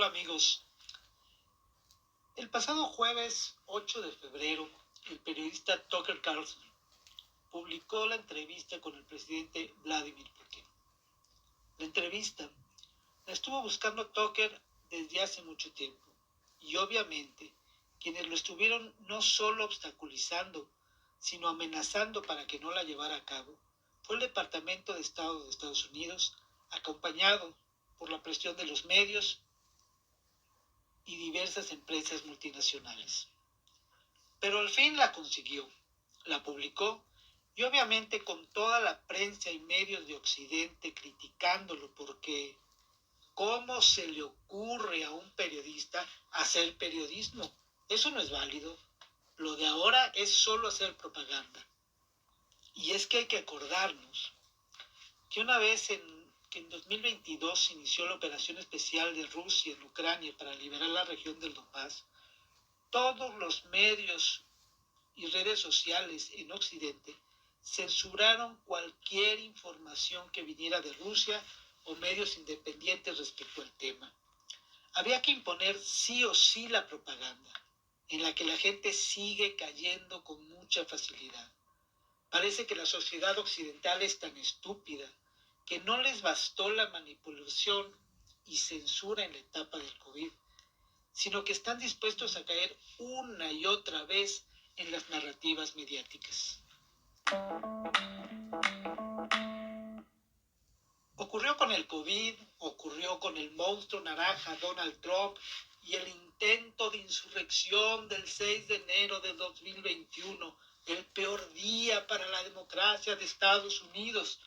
amigos. El pasado jueves 8 de febrero, el periodista Tucker Carlson publicó la entrevista con el presidente Vladimir Putin. La entrevista la estuvo buscando Tucker desde hace mucho tiempo y obviamente quienes lo estuvieron no solo obstaculizando, sino amenazando para que no la llevara a cabo, fue el Departamento de Estado de Estados Unidos, acompañado por la presión de los medios y diversas empresas multinacionales. Pero al fin la consiguió, la publicó y obviamente con toda la prensa y medios de Occidente criticándolo porque ¿cómo se le ocurre a un periodista hacer periodismo? Eso no es válido. Lo de ahora es solo hacer propaganda. Y es que hay que acordarnos que una vez que en 2022 se inició la operación especial de Rusia en Ucrania para liberar la región del Donbass, todos los medios y redes sociales en Occidente censuraron cualquier información que viniera de Rusia o medios independientes respecto al tema. Había que imponer sí o sí la propaganda, en la que la gente sigue cayendo con mucha facilidad. Parece que la sociedad occidental es tan estúpida que no les bastó la manipulación y censura en la etapa del COVID, sino que están dispuestos a caer una y otra vez en las narrativas mediáticas. Ocurrió con el COVID, ocurrió con el monstruo naranja Donald Trump y el intento de insurrección del 6 de enero de 2021, el peor día para la democracia de Estados Unidos.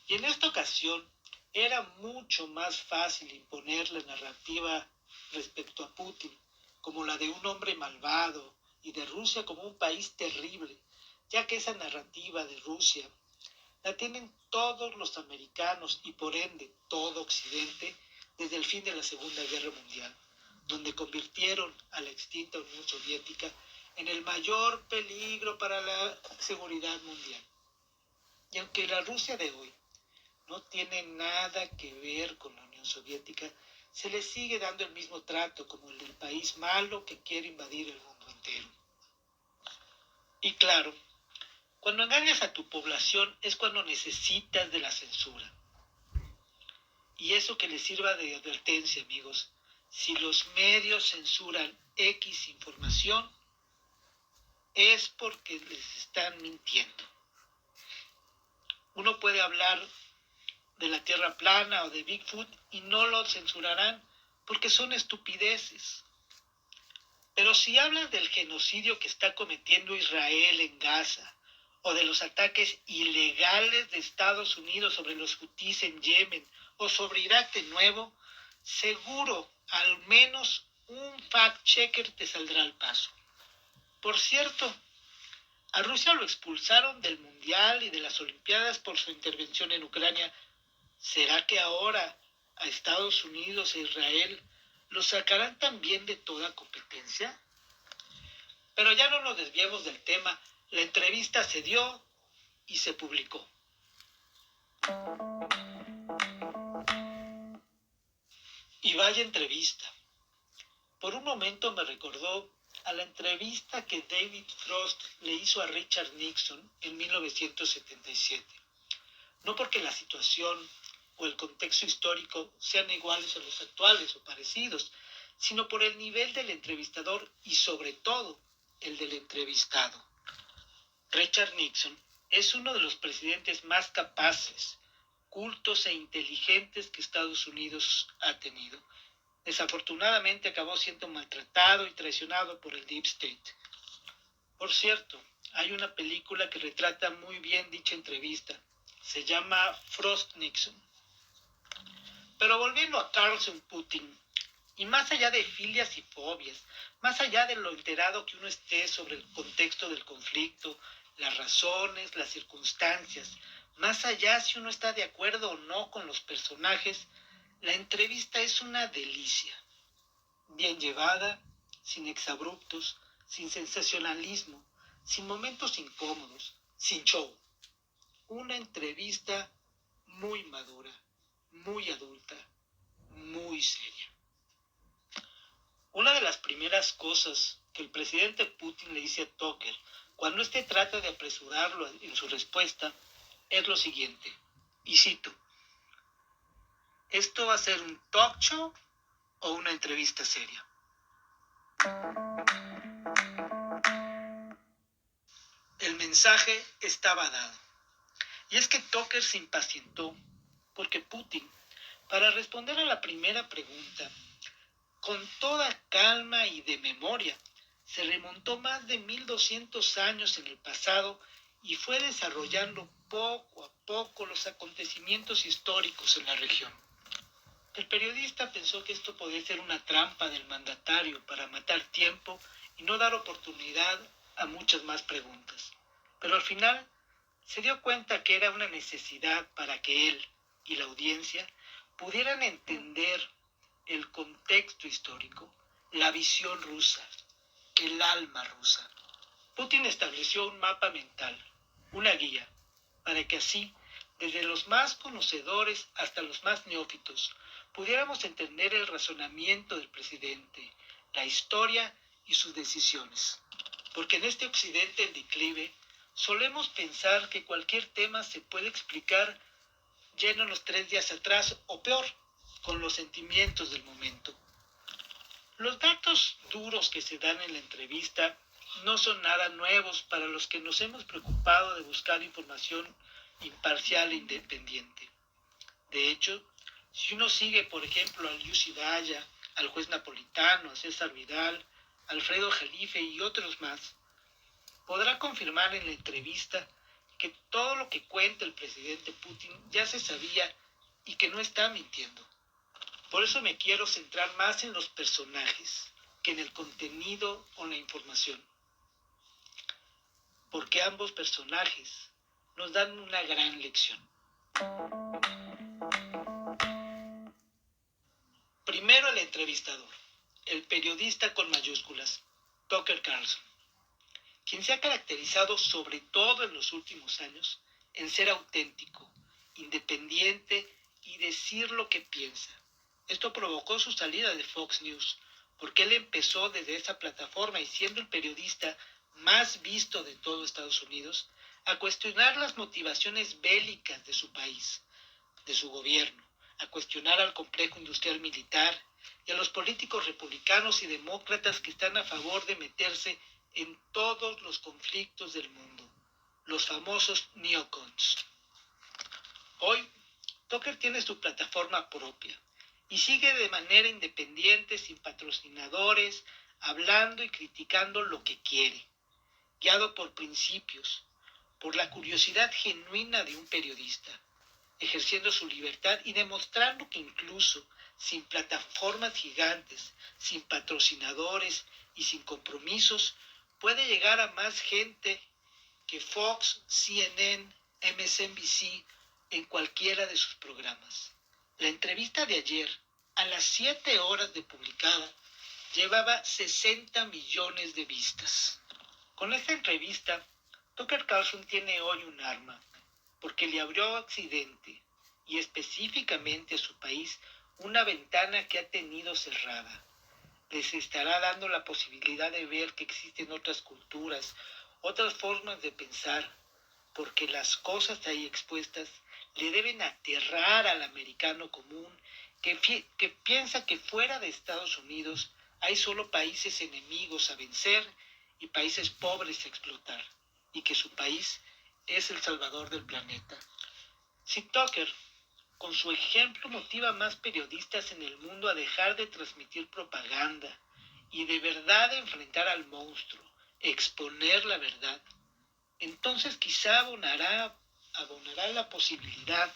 Y en esta ocasión era mucho más fácil imponer la narrativa respecto a Putin como la de un hombre malvado y de Rusia como un país terrible, ya que esa narrativa de Rusia la tienen todos los americanos y por ende todo Occidente desde el fin de la Segunda Guerra Mundial, donde convirtieron a la extinta Unión Soviética en el mayor peligro para la seguridad mundial. Y aunque la Rusia de hoy no tiene nada que ver con la Unión Soviética, se le sigue dando el mismo trato como el del país malo que quiere invadir el mundo entero. Y claro, cuando engañas a tu población es cuando necesitas de la censura. Y eso que les sirva de advertencia, amigos. Si los medios censuran X información, es porque les están mintiendo. Uno puede hablar de la Tierra plana o de Bigfoot y no lo censurarán porque son estupideces. Pero si hablas del genocidio que está cometiendo Israel en Gaza, o de los ataques ilegales de Estados Unidos sobre los hutíes en Yemen, o sobre Irak de nuevo, seguro al menos un fact-checker te saldrá al paso. Por cierto, a Rusia lo expulsaron del Mundial y de las Olimpiadas por su intervención en Ucrania. ¿Será que ahora a Estados Unidos e Israel los sacarán también de toda competencia? Pero ya no nos desviemos del tema. La entrevista se dio y se publicó. Y vaya entrevista. Por un momento me recordó a la entrevista que David Frost le hizo a Richard Nixon en 1977. No porque la situación o el contexto histórico sean iguales a los actuales o parecidos, sino por el nivel del entrevistador y sobre todo el del entrevistado. Richard Nixon es uno de los presidentes más capaces, cultos e inteligentes que Estados Unidos ha tenido. Desafortunadamente acabó siendo maltratado y traicionado por el Deep State. Por cierto, hay una película que retrata muy bien dicha entrevista. Se llama Frost Nixon. Pero volviendo a Carlson Putin, y más allá de filias y fobias, más allá de lo enterado que uno esté sobre el contexto del conflicto, las razones, las circunstancias, más allá si uno está de acuerdo o no con los personajes, la entrevista es una delicia. Bien llevada, sin exabruptos, sin sensacionalismo, sin momentos incómodos, sin show. Una entrevista muy madura, muy adulta, muy seria. Una de las primeras cosas que el presidente Putin le dice a Tucker cuando éste trata de apresurarlo en su respuesta es lo siguiente, y cito: ¿esto va a ser un talk show o una entrevista seria? El mensaje estaba dado. Y es que Tucker se impacientó porque Putin, para responder a la primera pregunta, con toda calma y de memoria, se remontó más de 1200 años en el pasado y fue desarrollando poco a poco los acontecimientos históricos en la región. El periodista pensó que esto podía ser una trampa del mandatario para matar tiempo y no dar oportunidad a muchas más preguntas. Pero al final se dio cuenta que era una necesidad para que él y la audiencia pudieran entender el contexto histórico, la visión rusa, el alma rusa. Putin estableció un mapa mental, una guía, para que así, desde los más conocedores hasta los más neófitos, pudiéramos entender el razonamiento del presidente, la historia y sus decisiones. Porque en este occidente en declive, solemos pensar que cualquier tema se puede explicar yéndonos 3 días atrás o peor, con los sentimientos del momento. Los datos duros que se dan en la entrevista no son nada nuevos para los que nos hemos preocupado de buscar información imparcial e independiente. De hecho, si uno sigue, por ejemplo, a Liu Daya, al juez Napolitano, a César Vidal, Alfredo Jalife y otros más, podrá confirmar en la entrevista que todo lo que cuenta el presidente Putin ya se sabía y que no está mintiendo. Por eso me quiero centrar más en los personajes que en el contenido o la información. Porque ambos personajes nos dan una gran lección. Primero el entrevistador, el periodista con mayúsculas, Tucker Carlson, quien se ha caracterizado sobre todo en los últimos años en ser auténtico, independiente y decir lo que piensa. Esto provocó su salida de Fox News, porque él empezó desde esa plataforma y siendo el periodista más visto de todo Estados Unidos, a cuestionar las motivaciones bélicas de su país, de su gobierno, a cuestionar al complejo industrial militar y a los políticos republicanos y demócratas que están a favor de meterse en todos los conflictos del mundo, los famosos neocons. Hoy, Tucker tiene su plataforma propia y sigue de manera independiente, sin patrocinadores, hablando y criticando lo que quiere, guiado por principios, por la curiosidad genuina de un periodista, ejerciendo su libertad y demostrando que incluso sin plataformas gigantes, sin patrocinadores y sin compromisos, puede llegar a más gente que Fox, CNN, MSNBC en cualquiera de sus programas. La entrevista de ayer, a las 7 horas de publicada, llevaba 60 millones de vistas. Con esta entrevista, Tucker Carlson tiene hoy un arma, porque le abrió a Occidente, y específicamente a su país, una ventana que ha tenido cerrada. Les estará dando la posibilidad de ver que existen otras culturas, otras formas de pensar, porque las cosas ahí expuestas le deben aterrar al americano común que piensa que fuera de Estados Unidos hay solo países enemigos a vencer y países pobres a explotar, y que su país es el salvador del planeta. Si Tucker, con su ejemplo, motiva a más periodistas en el mundo a dejar de transmitir propaganda y de verdad enfrentar al monstruo, exponer la verdad, entonces quizá abonará la posibilidad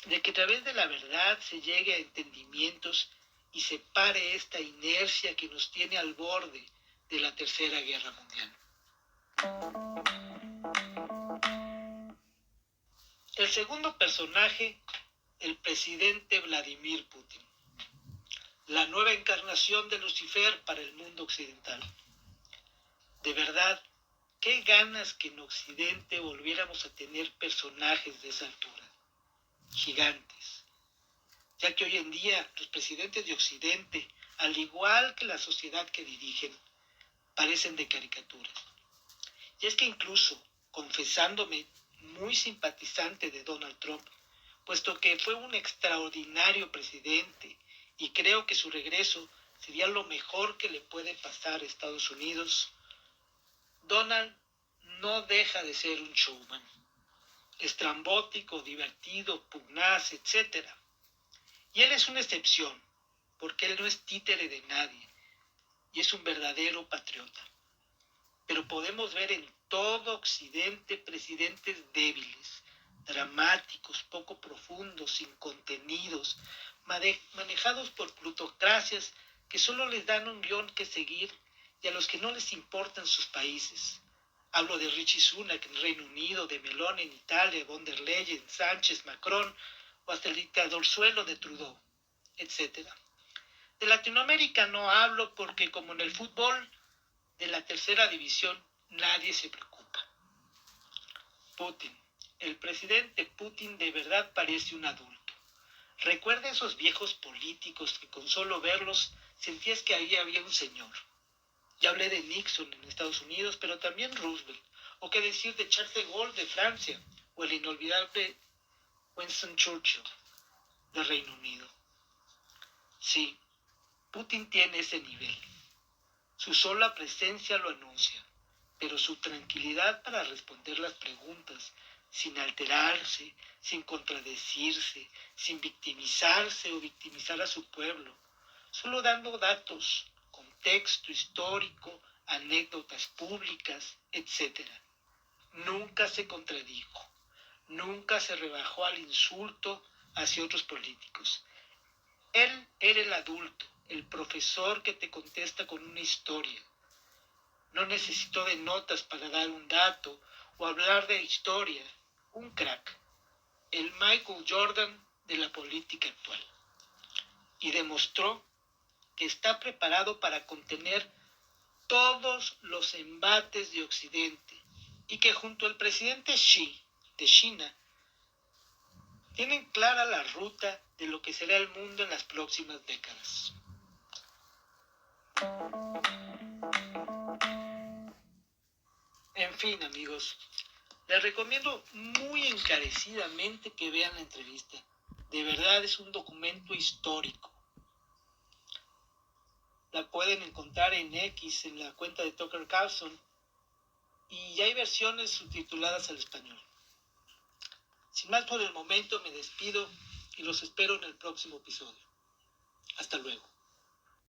de que a través de la verdad se llegue a entendimientos y se pare esta inercia que nos tiene al borde de la Tercera Guerra Mundial. El segundo personaje, el presidente Vladimir Putin, la nueva encarnación de Lucifer para el mundo occidental. De verdad, qué ganas que en Occidente volviéramos a tener personajes de esa altura, gigantes, ya que hoy en día los presidentes de Occidente al igual que la sociedad que dirigen, parecen de caricatura. Y es que incluso, confesándome muy simpatizante de Donald Trump, puesto que fue un extraordinario presidente y creo que su regreso sería lo mejor que le puede pasar a Estados Unidos, Donald no deja de ser un showman, estrambótico, divertido, pugnaz, etc. Y él es una excepción, porque él no es títere de nadie y es un verdadero patriota. Pero podemos ver en todo Occidente presidentes débiles, dramáticos, poco profundos, sin contenidos, manejados por plutocracias que solo les dan un guión que seguir y a los que no les importan sus países. Hablo de Rishi Sunak en Reino Unido, de Meloni en Italia, von der Leyen, Sánchez, Macron o hasta el dictadorzuelo de Trudeau, etc. De Latinoamérica no hablo porque, como en el fútbol de la tercera división, nadie se preocupa. Putin. El presidente Putin de verdad parece un adulto. Recuerda esos viejos políticos que con solo verlos sentías que ahí había un señor. Ya hablé de Nixon en Estados Unidos, pero también Roosevelt. O qué decir de Charles de Gaulle de Francia, o el inolvidable Winston Churchill de Reino Unido. Sí, Putin tiene ese nivel. Su sola presencia lo anuncia, pero su tranquilidad para responder las preguntas, sin alterarse, sin contradecirse, sin victimizarse o victimizar a su pueblo, solo dando datos, contexto histórico, anécdotas públicas, etc. Nunca se contradijo, nunca se rebajó al insulto hacia otros políticos. Él era el adulto, el profesor que te contesta con una historia. No necesitó de notas para dar un dato o hablar de historia. Un crack, el Michael Jordan de la política actual. Y demostró que está preparado para contener todos los embates de Occidente y que junto al presidente Xi de China tienen clara la ruta de lo que será el mundo en las próximas décadas. En fin, amigos, les recomiendo muy encarecidamente que vean la entrevista. De verdad es un documento histórico. La pueden encontrar en X, en la cuenta de Tucker Carlson, y hay versiones subtituladas al español. Sin más por el momento, me despido y los espero en el próximo episodio. Hasta luego.